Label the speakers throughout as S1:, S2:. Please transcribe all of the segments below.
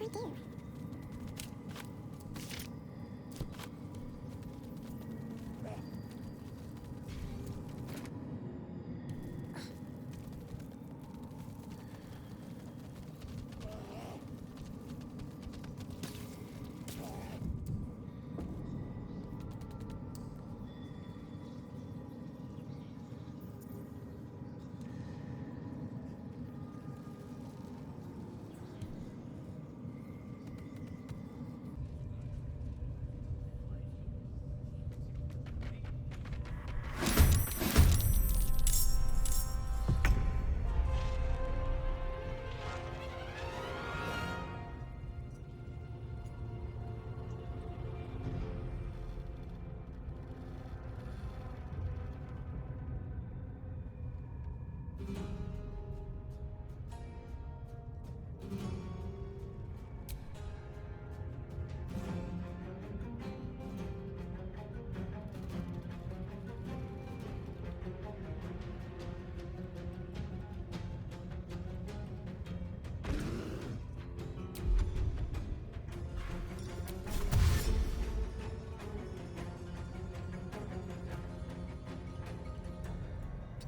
S1: do?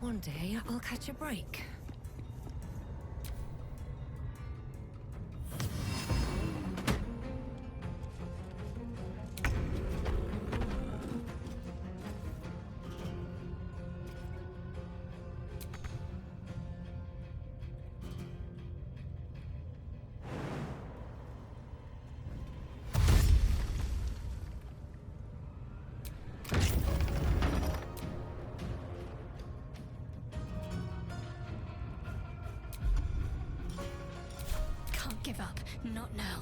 S1: One day I'll catch a break. Give up. Not now.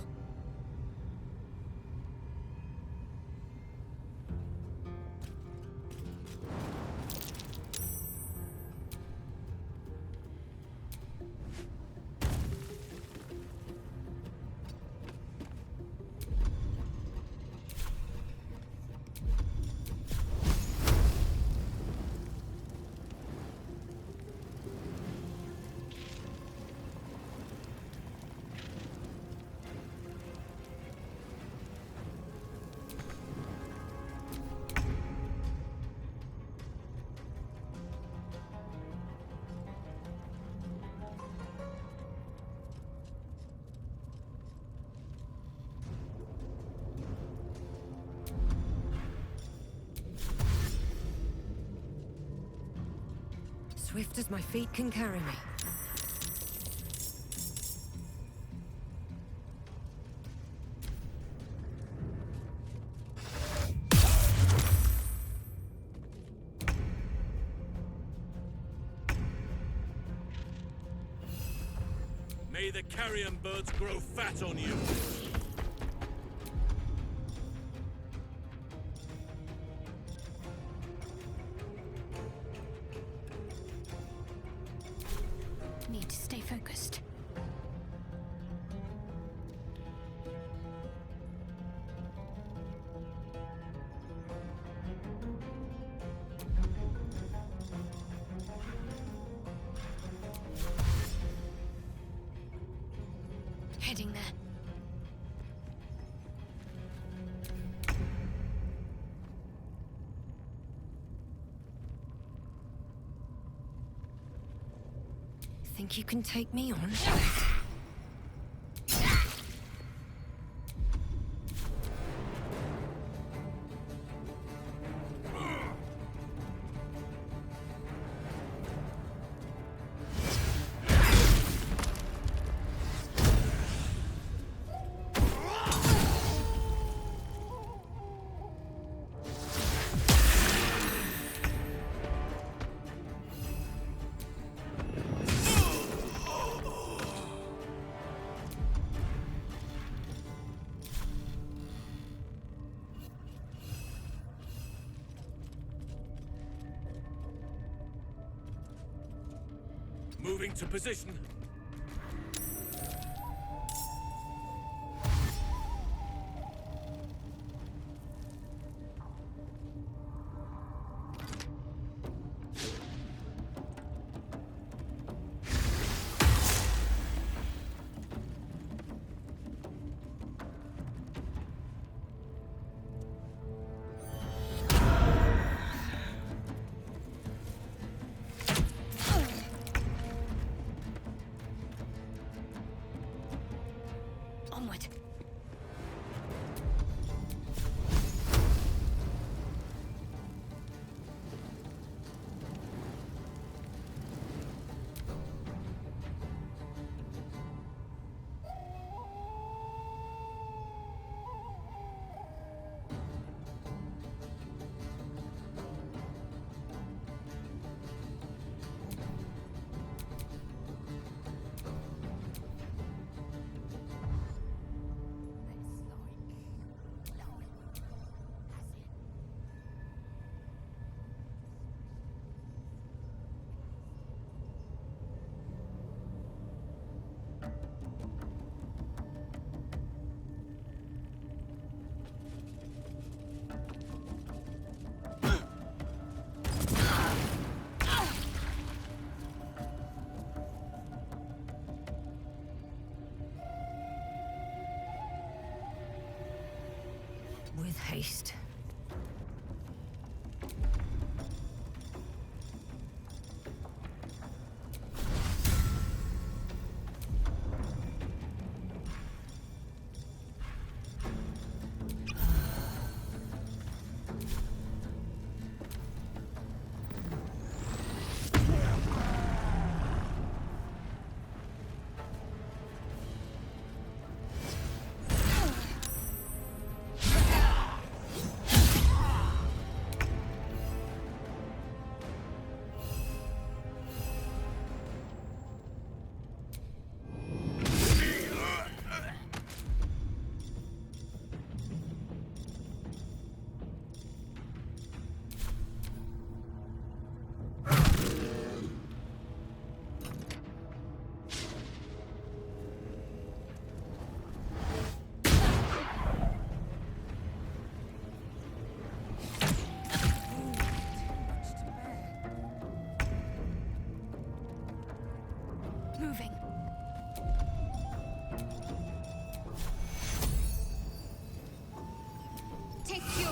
S1: Swift as my feet can carry me.
S2: May the carrion birds grow fat on you.
S1: Need to stay focused. Heading there. Think you can take me on?
S2: Moving to position.
S1: waste. Moving. Take you.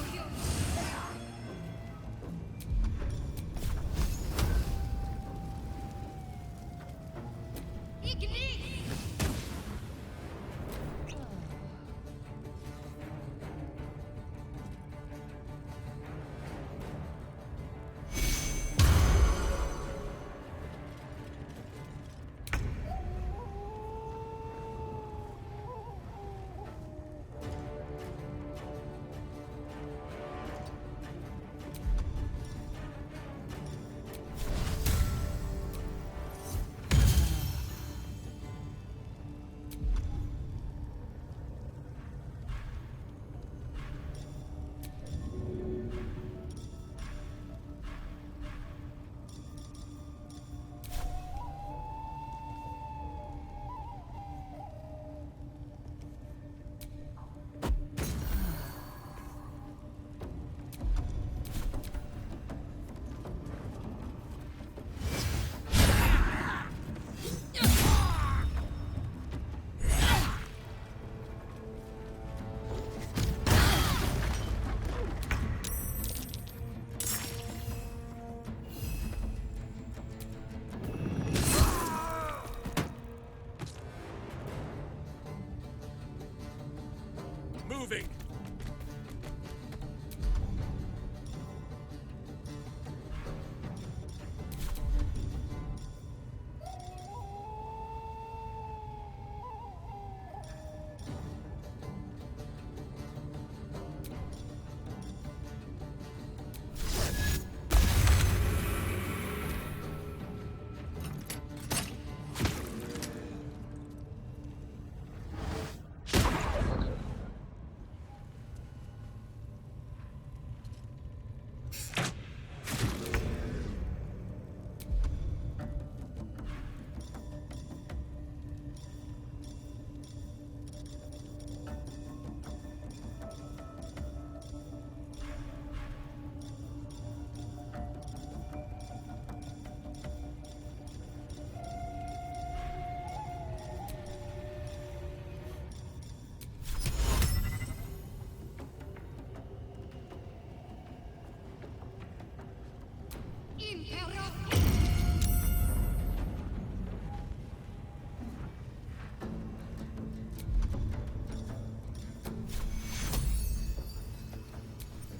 S2: Moving.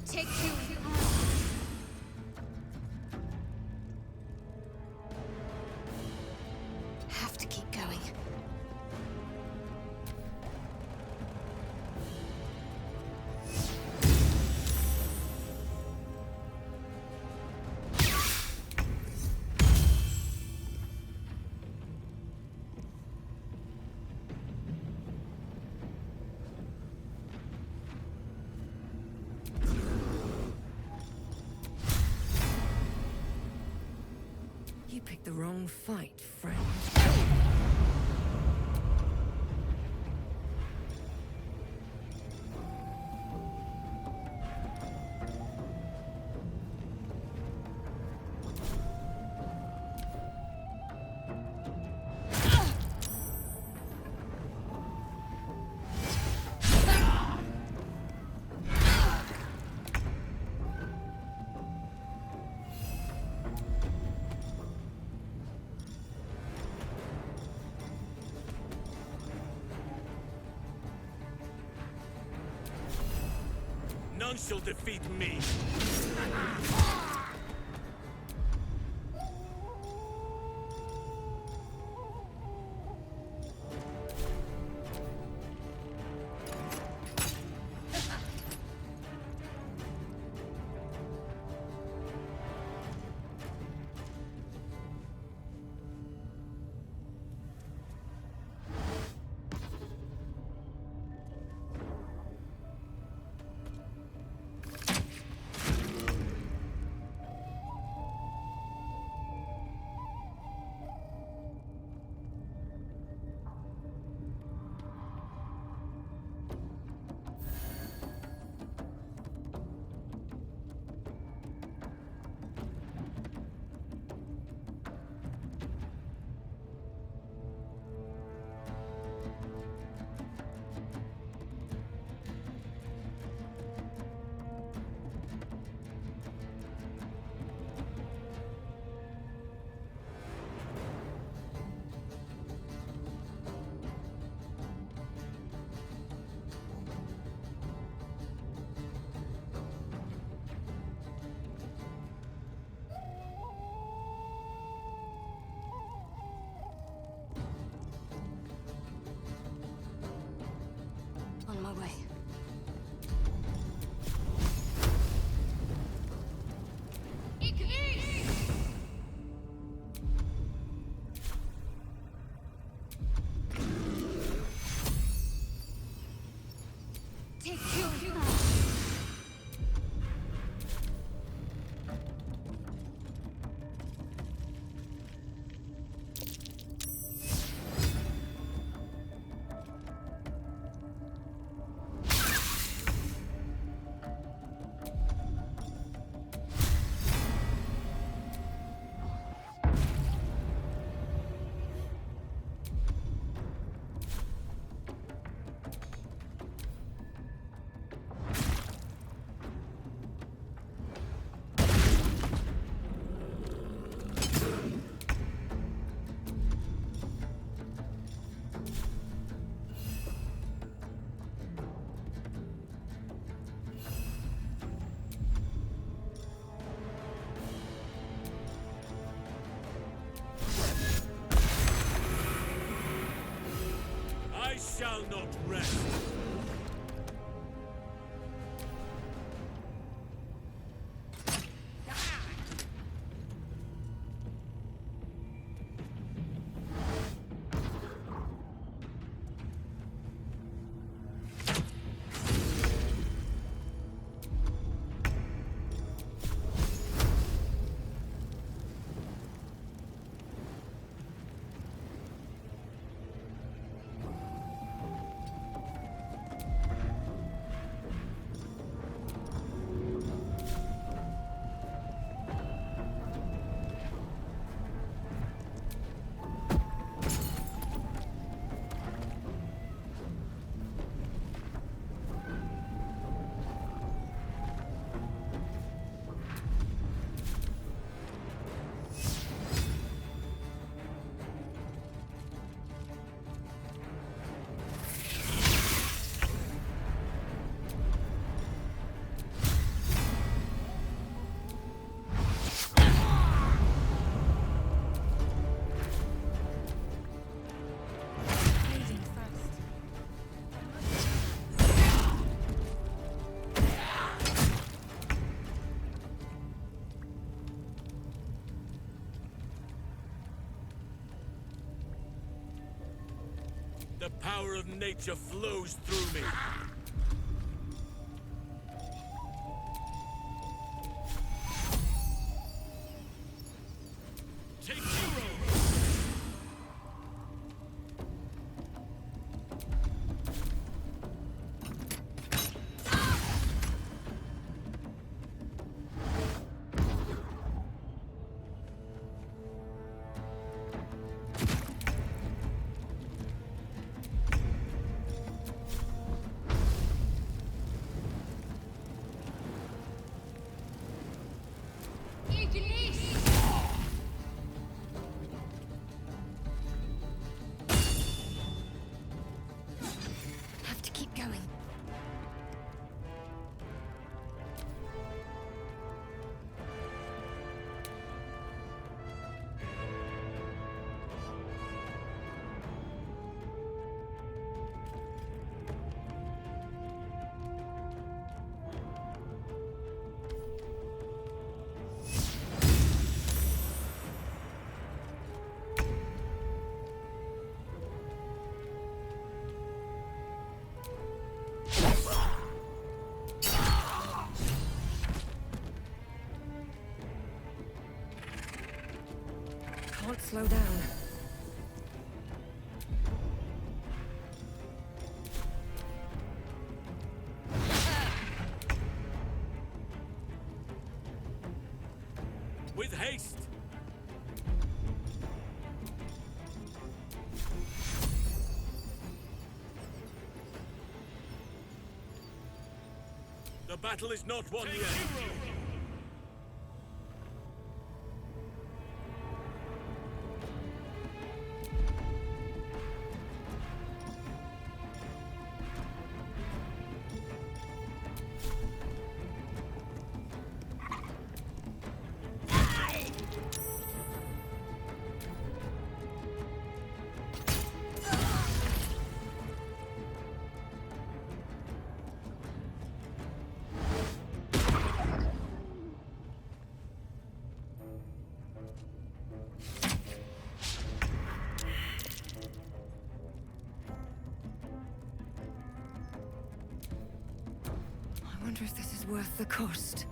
S1: Take you. Have to keep going. You picked the wrong fight, friend.
S2: None shall defeat me.
S1: On my way.
S2: I shall not rest. The power of nature flows through me. Take zero!
S1: can't slow down.
S2: With haste! The battle is not won yet.
S1: I wonder if this is worth the cost.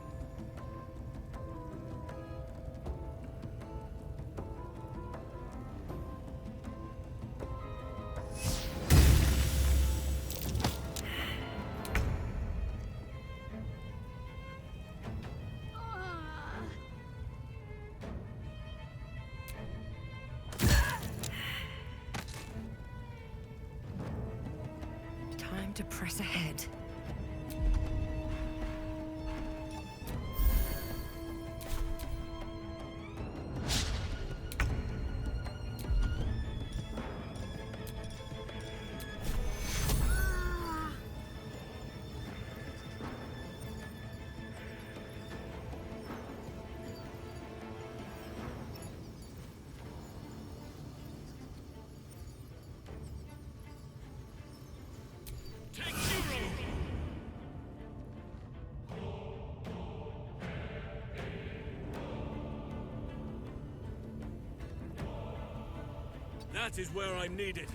S1: Time to press ahead. That is where I'm needed.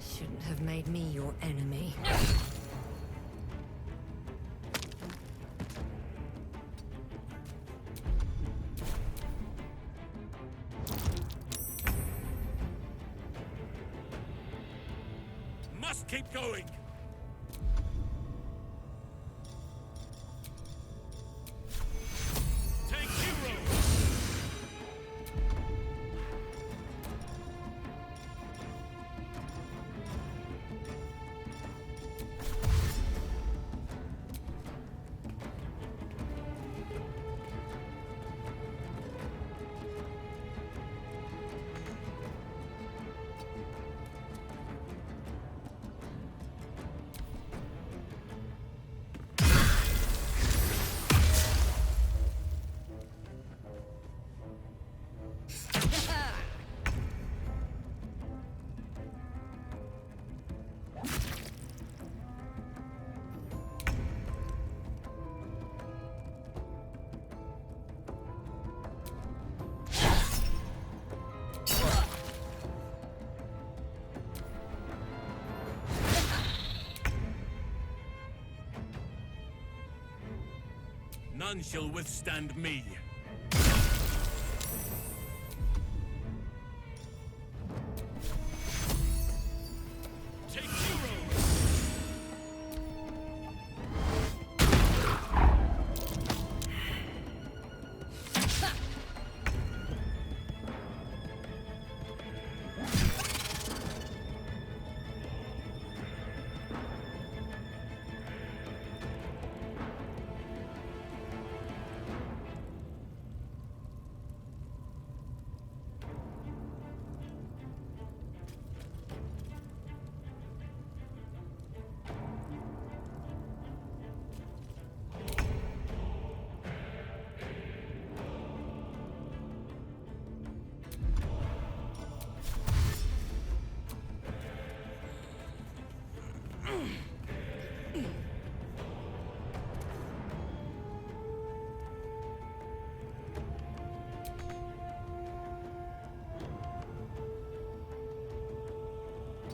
S1: Shouldn't have made me your enemy.
S2: Must keep going. Take hero. None shall withstand me. Take hero.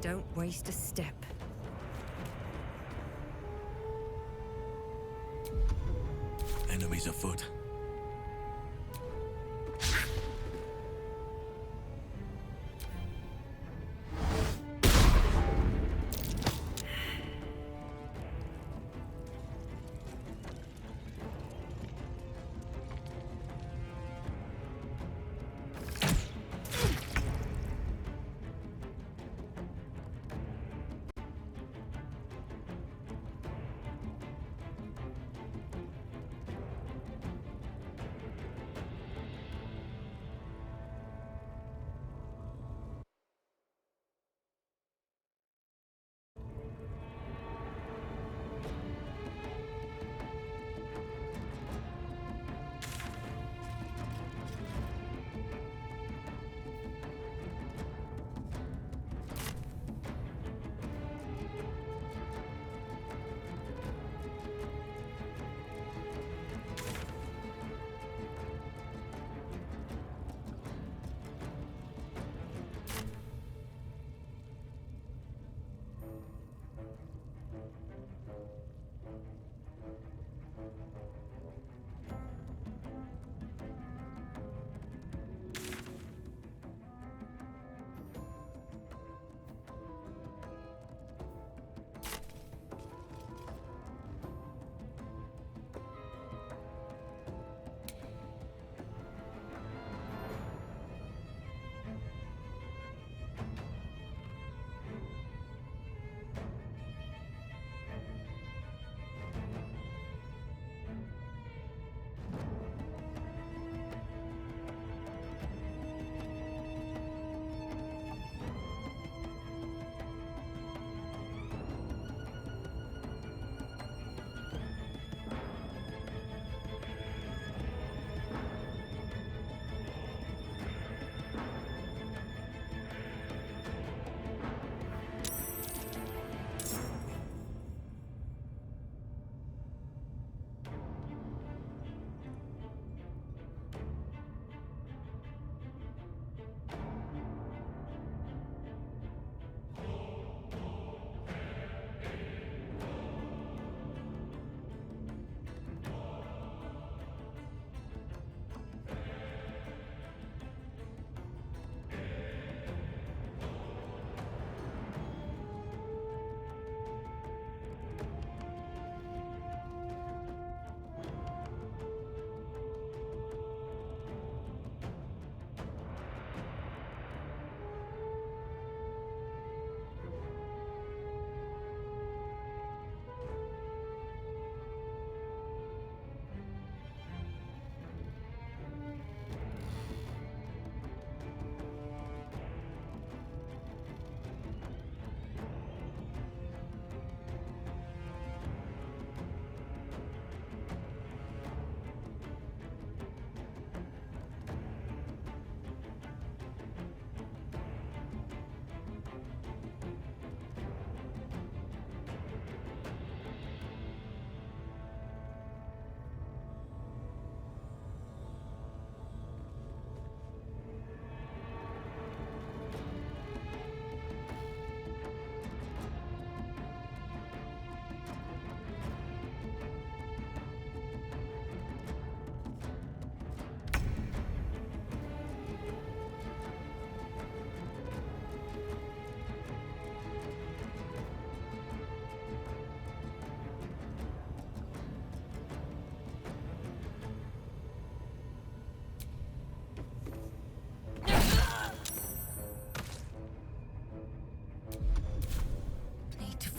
S1: Don't waste a step.
S2: Enemies afoot.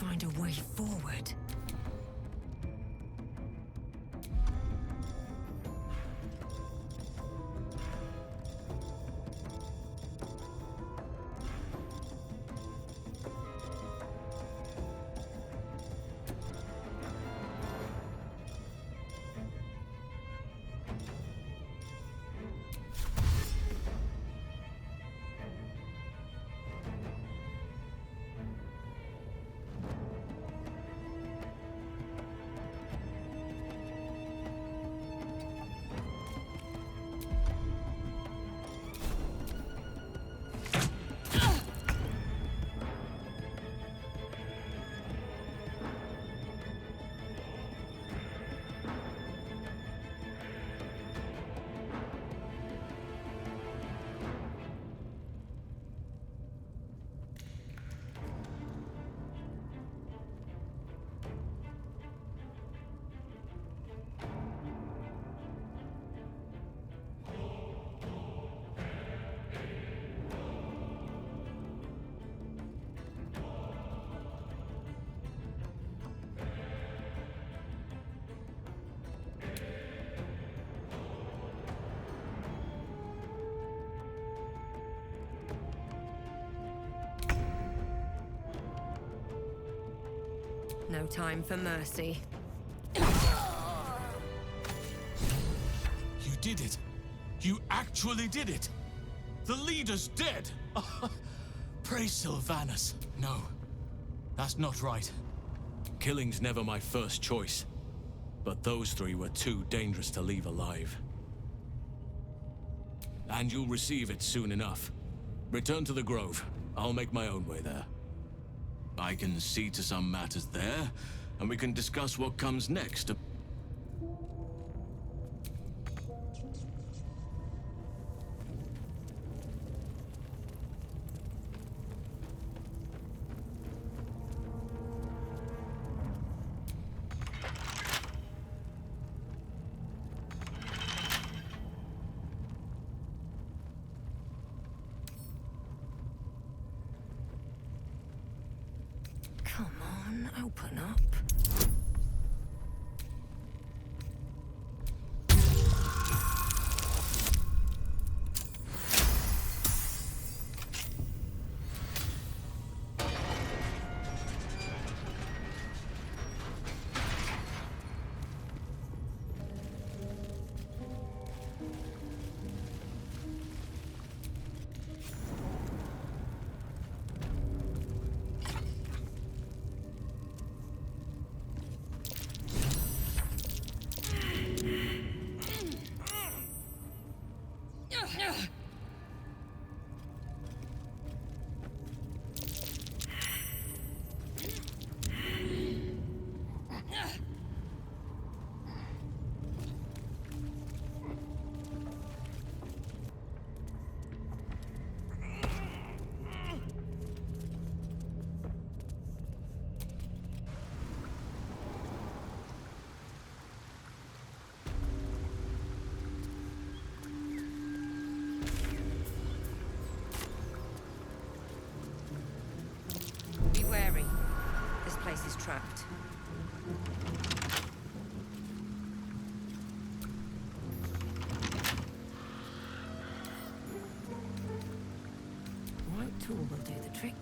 S1: find a way forward. No time for mercy.
S3: You did it. You actually did it. The leader's dead. Praise Sylvanus. No, that's not right.
S2: Killing's never my first choice. But those three were too dangerous to leave alive. And you'll receive it soon enough. Return to the Grove. I'll make my own way there. I can see to some matters there, and we can discuss what comes next.
S1: Come on, open up. Be wary. This place is trapped. Right tool will do the trick.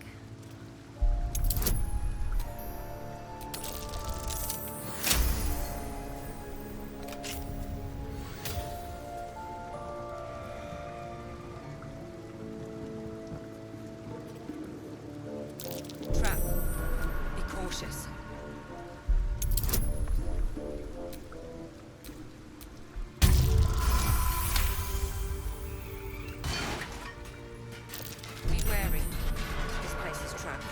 S1: Trap. Be cautious. Be wary. This place is trapped.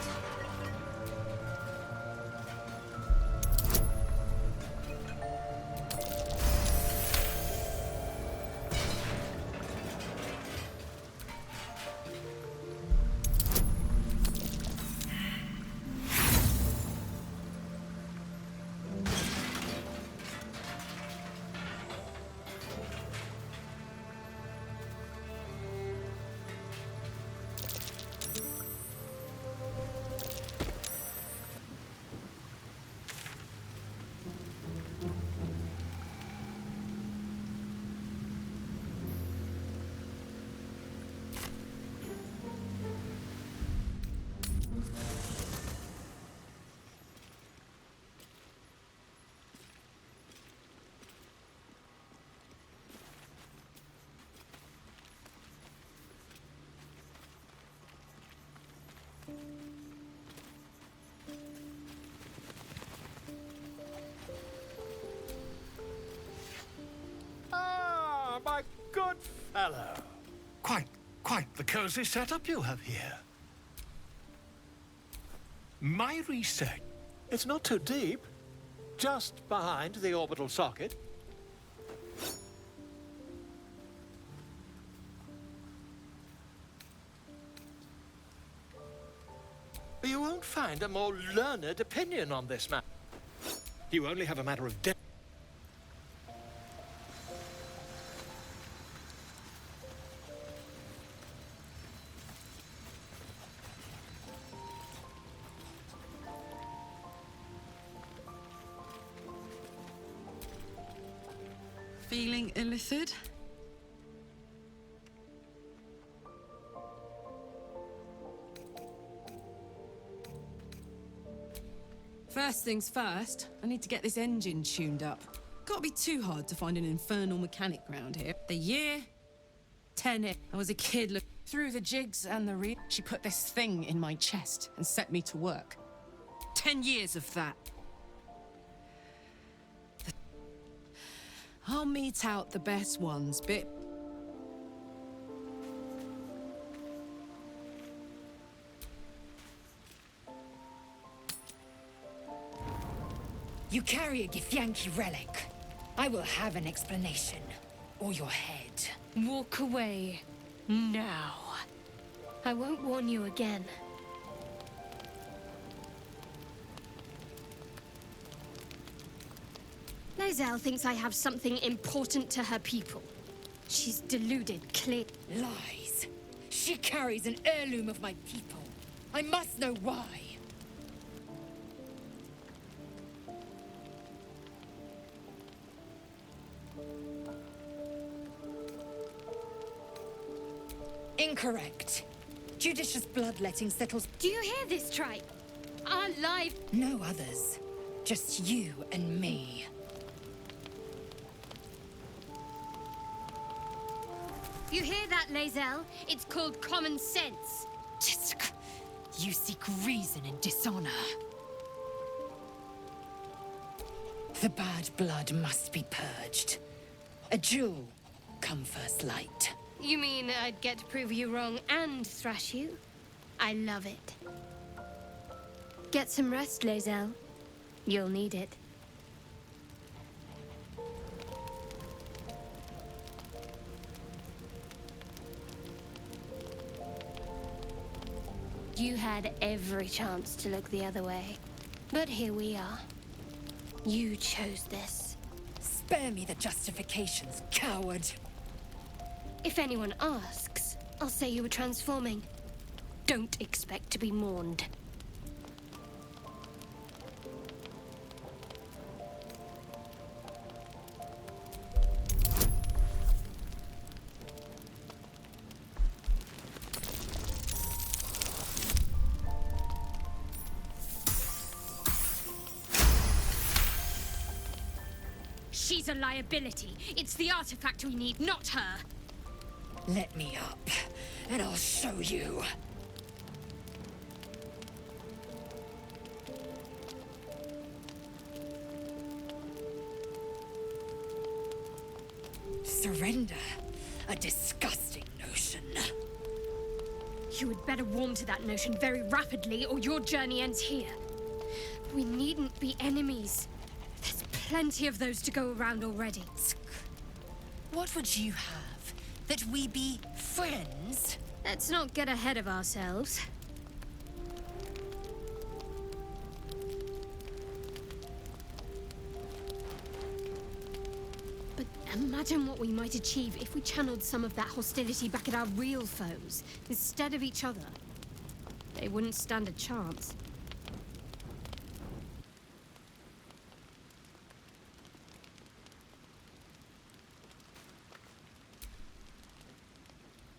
S4: Ah, my good fellow. Quite the cozy setup you have here. My research, it's not too deep. Just behind the orbital socket. You won't find a more learned opinion on this matter. You only have a matter of depth.
S5: Feeling illicit? First things first, I need to get this engine tuned up. Can't be too hard to find an infernal mechanic round here. The year? 10. I was a kid, look through the jigs and the she put this thing in my chest and set me to work. 10 years of that. I'll mete out the best ones, bit.
S1: You carry a Githyanki relic. I will have an explanation. Or your head.
S6: Walk away. Now. I won't warn you again. Lizelle thinks I have something important to her people. She's deluded, clear.
S1: Lies. She carries an heirloom of my people. I must know why. Incorrect. Judicious bloodletting settles.
S6: Do you hear this, tribe? Our lives.
S1: No others. Just you and me.
S6: You hear that, Lizelle? It's called common sense.
S1: You seek reason in dishonor. The bad blood must be purged. A jewel come first light.
S6: You mean I'd get to prove you wrong and thrash you? I love it. Get some rest, Lizelle. You'll need it. You had every chance to look the other way. But here we are. You chose this.
S1: Spare me the justifications, coward.
S6: If anyone asks, I'll say you were transforming. Don't expect to be mourned. She's a liability. It's the artifact we need, not her.
S1: Let me up, and I'll show you. Surrender? A disgusting notion.
S6: You had better warm to that notion very rapidly, or your journey ends here. We needn't be enemies. There's plenty of those to go around already.
S1: What would you have? That we be friends?
S6: Let's not get ahead of ourselves. But imagine what we might achieve if we channeled some of that hostility back at our real foes, instead of each other. They wouldn't stand a chance.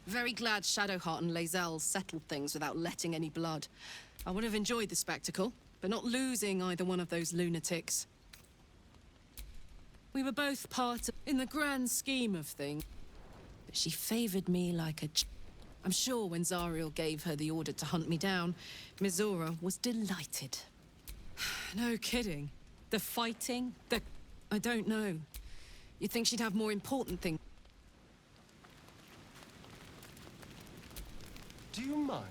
S5: Very glad Shadowheart and Lizelle settled things without letting any blood. I would have enjoyed the spectacle, but not losing either one of those lunatics. We were both part of, in the grand scheme of things. But she favored me like a I'm sure when Zariel gave her the order to hunt me down, Mizora was delighted. No kidding. The fighting, I don't know. You'd think she'd have more important things.
S7: Do you mind?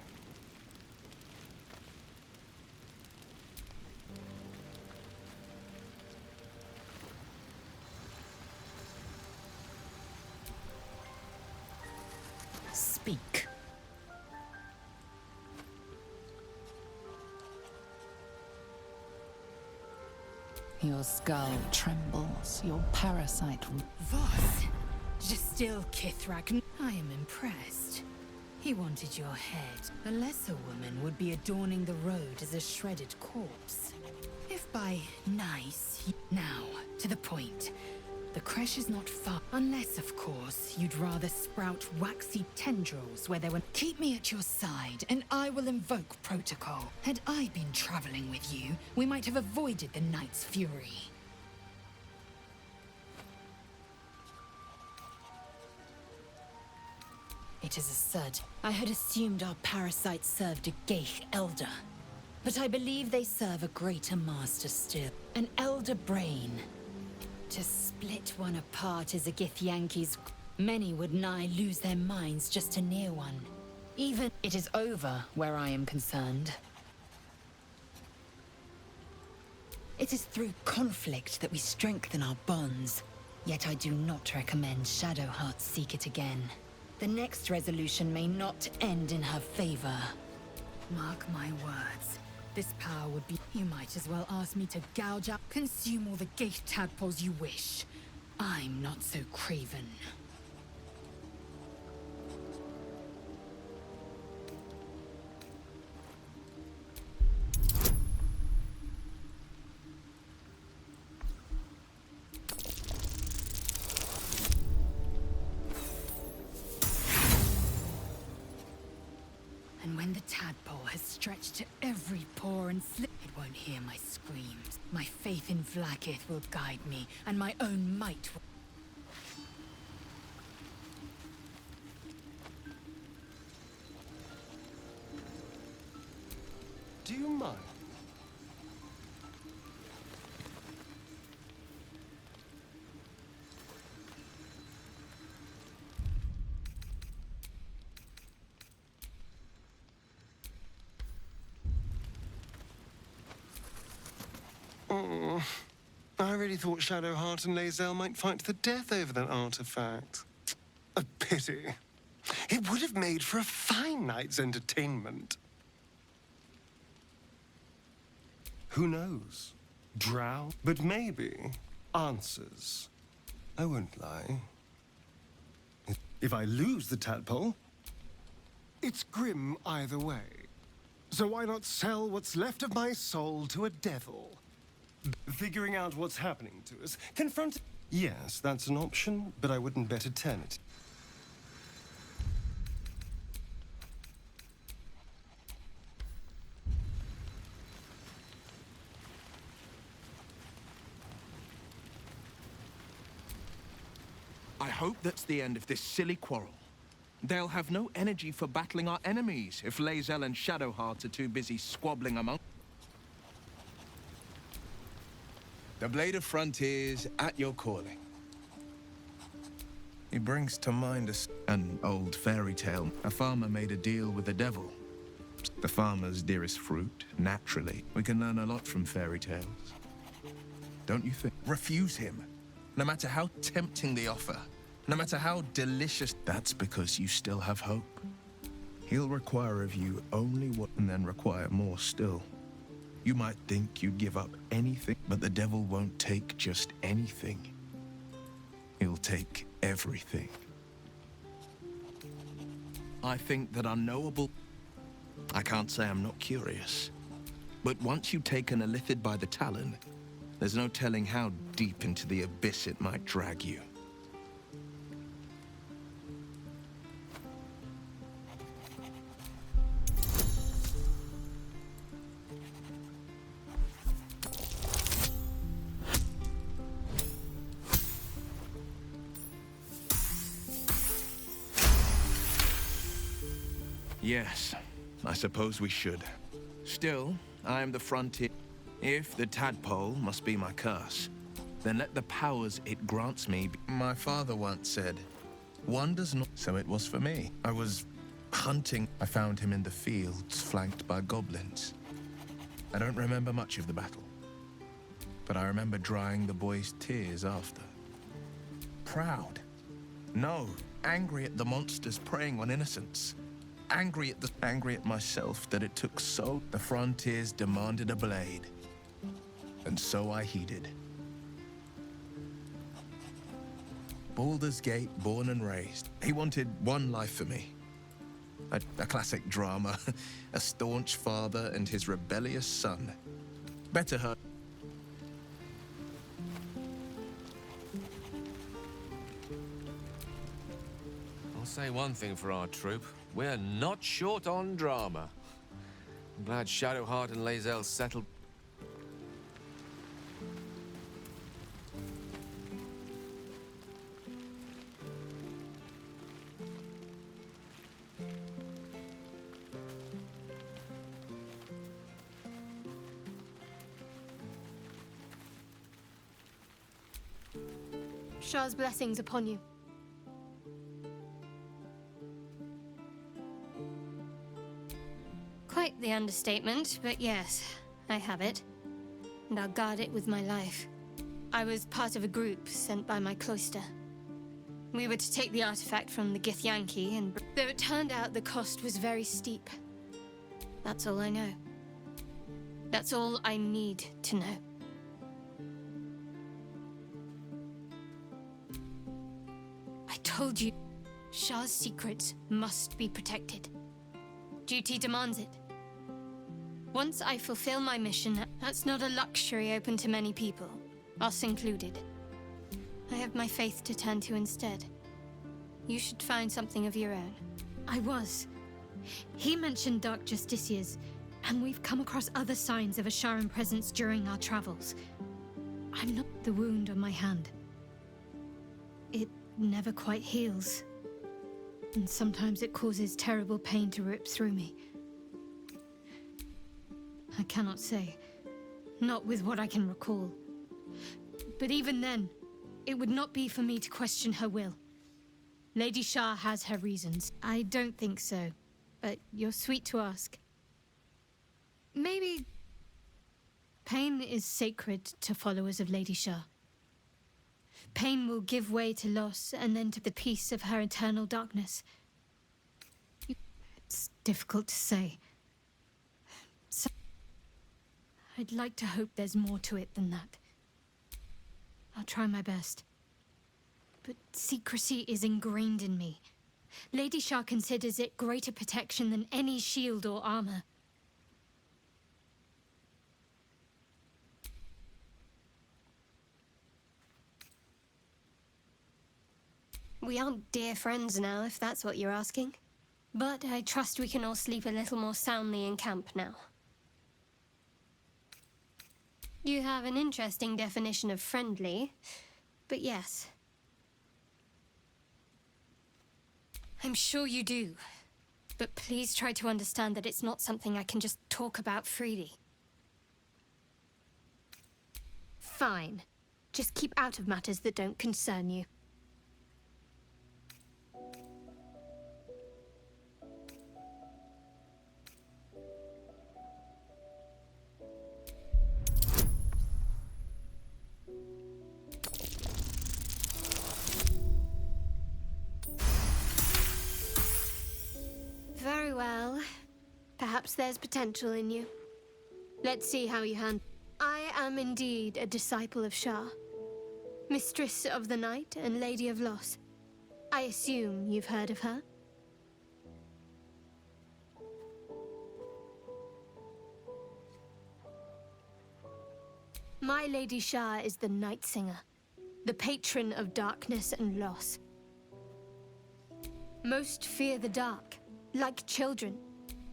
S1: Speak.
S8: Your skull trembles, your parasite...
S1: Voss? Just still Kithrak. I am impressed. He wanted your head. A lesser woman would be adorning the road as a shredded corpse. If by nice... Now, to the point. The creche is not far. Unless, of course, you'd rather sprout waxy tendrils where there were... Keep me at your side, and I will invoke protocol. Had I been traveling with you, we might have avoided the Knight's fury. It is absurd. I had assumed our parasites served a Geich elder. But I believe they serve a greater master still. An elder brain. To split one apart is a Githyanki's... Many would nigh lose their minds just to near one. Even... It is over where I am concerned. It is through conflict that we strengthen our bonds. Yet I do not recommend Shadowheart seek it again. The next resolution may not end in her favor. Mark my words. This power would be... You might as well ask me to gouge out... Consume all the gate tadpoles you wish. I'm not so craven. And when the tadpole has stretched to every pore and slip, it won't hear my screams. My faith in Vlaakith will guide me, and my own might will...
S7: Do you mind? I really thought Shadowheart and Lae'zel might fight to the death over that artifact. A pity. It would have made for a fine night's entertainment. Who knows? Drow? But maybe answers. I won't lie. If I lose the tadpole, it's grim either way. So why not sell what's left of my soul to a devil? Figuring out what's happening to us, confront... Yes, that's an option, but I wouldn't bet eternity.
S9: I hope that's the end of this silly quarrel. They'll have no energy for battling our enemies if Lae'zel and Shadowheart are too busy squabbling among... The Blade of Frontiers at your calling. He brings to mind an old fairy tale. A farmer made a deal with the devil. The farmer's dearest fruit, naturally. We can learn a lot from fairy tales. Don't you think? Refuse him, no matter how tempting the offer, no matter how delicious. That's because you still have hope. He'll require of you only what, and then require more still. You might think you'd give up anything, but the devil won't take just anything. He'll take everything. I think that unknowable... I can't say I'm not curious. But once you've taken a Lithid by the talon, there's no telling how deep into the abyss it might drag you. Yes, I suppose we should. Still, I am the frontier. If the tadpole must be my curse, then let the powers it grants me be. My father once said, one does not... So it was for me. I was hunting. I found him in the fields, flanked by goblins. I don't remember much of the battle, but I remember drying the boy's tears after. Proud. No, angry at the monsters preying on innocents. Angry at myself that it took so... The frontiers demanded a blade. And so I heeded. Baldur's Gate, born and raised. He wanted one life for me. A classic drama. A staunch father and his rebellious son. Better her...
S10: say one thing for our troop. We're not short on drama. I'm glad Shadowheart and Lae'zel settled.
S6: Shah's blessings upon you. Quite the understatement, but yes, I have it. And I'll guard it with my life. I was part of a group sent by my cloister. We were to take the artifact from the Githyanki, and though it turned out the cost was very steep. That's all I know. That's all I need to know. I told you, Shah's secrets must be protected. Duty demands it. Once I fulfill my mission, that's not a luxury open to many people, us included. I have my faith to turn to instead. You should find something of your own.
S11: I was. He mentioned Dark Justiciars, and we've come across other signs of a Sharan presence during our travels. I'm not the wound on my hand. It never quite heals. And sometimes it causes terrible pain to rip through me. I cannot say. Not with what I can recall. But even then, it would not be for me to question her will. Lady Shah has her reasons. I don't think so, but you're sweet to ask. Maybe pain is sacred to followers of Lady Shah. Pain will give way to loss and then to the peace of her eternal darkness. It's difficult to say. So I'd like to hope there's more to it than that. I'll try my best. But secrecy is ingrained in me. Lady Shah considers it greater protection than any shield or armor.
S6: We aren't dear friends now, if that's what you're asking. But I trust we can all sleep a little more soundly in camp now. You have an interesting definition of friendly, but yes. I'm sure you do. But please try to understand that it's not something I can just talk about freely. Fine. Just keep out of matters that don't concern you. Very well. Perhaps there's potential in you. Let's see how you handle. I am indeed a disciple of Shah. Mistress of the Night and Lady of Loss. I assume you've heard of her? My Lady Shah is the Night Singer, the patron of darkness and loss. Most fear the dark, like children,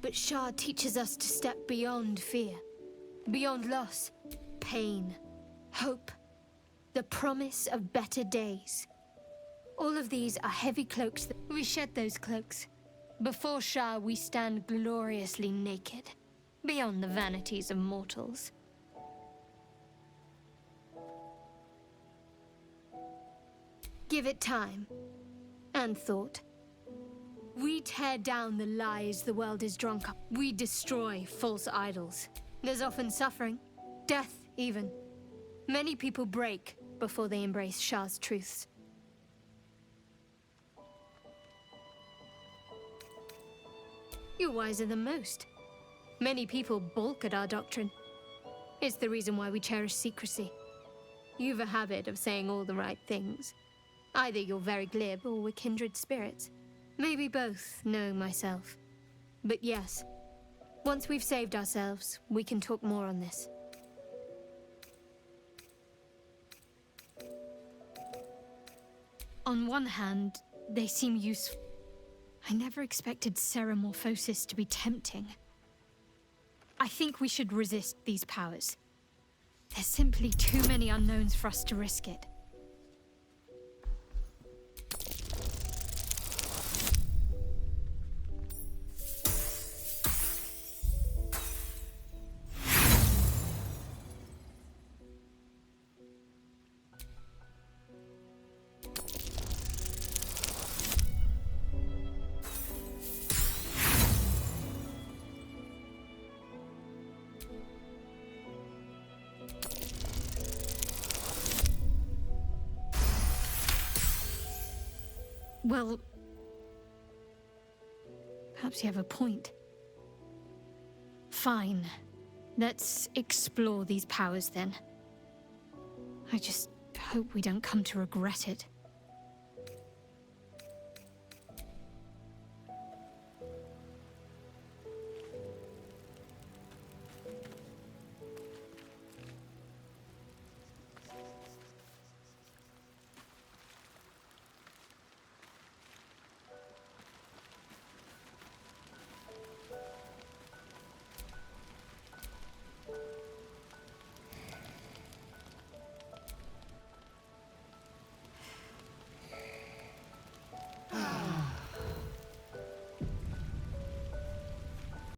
S6: but Shah teaches us to step beyond fear, beyond loss, pain, hope, the promise of better days. All of these are heavy cloaks that we shed those cloaks. Before Shah, we stand gloriously naked, beyond the vanities of mortals. Give it time and thought. We tear down the lies the world is drunk of. We destroy false idols. There's often suffering, death even. Many people break before they embrace Shah's truths. You're wiser than most. Many people balk at our doctrine. It's the reason why we cherish secrecy. You've a habit of saying all the right things. Either you're very glib or we're kindred spirits. Maybe both, knowing myself. But yes, once we've saved ourselves, we can talk more on this.
S11: On one hand, they seem useful. I never expected ceremorphosis to be tempting. I think we should resist these powers. There's simply too many unknowns for us to risk it. Well, perhaps you have a point. Fine. Let's explore these powers then. I just hope we don't come to regret it.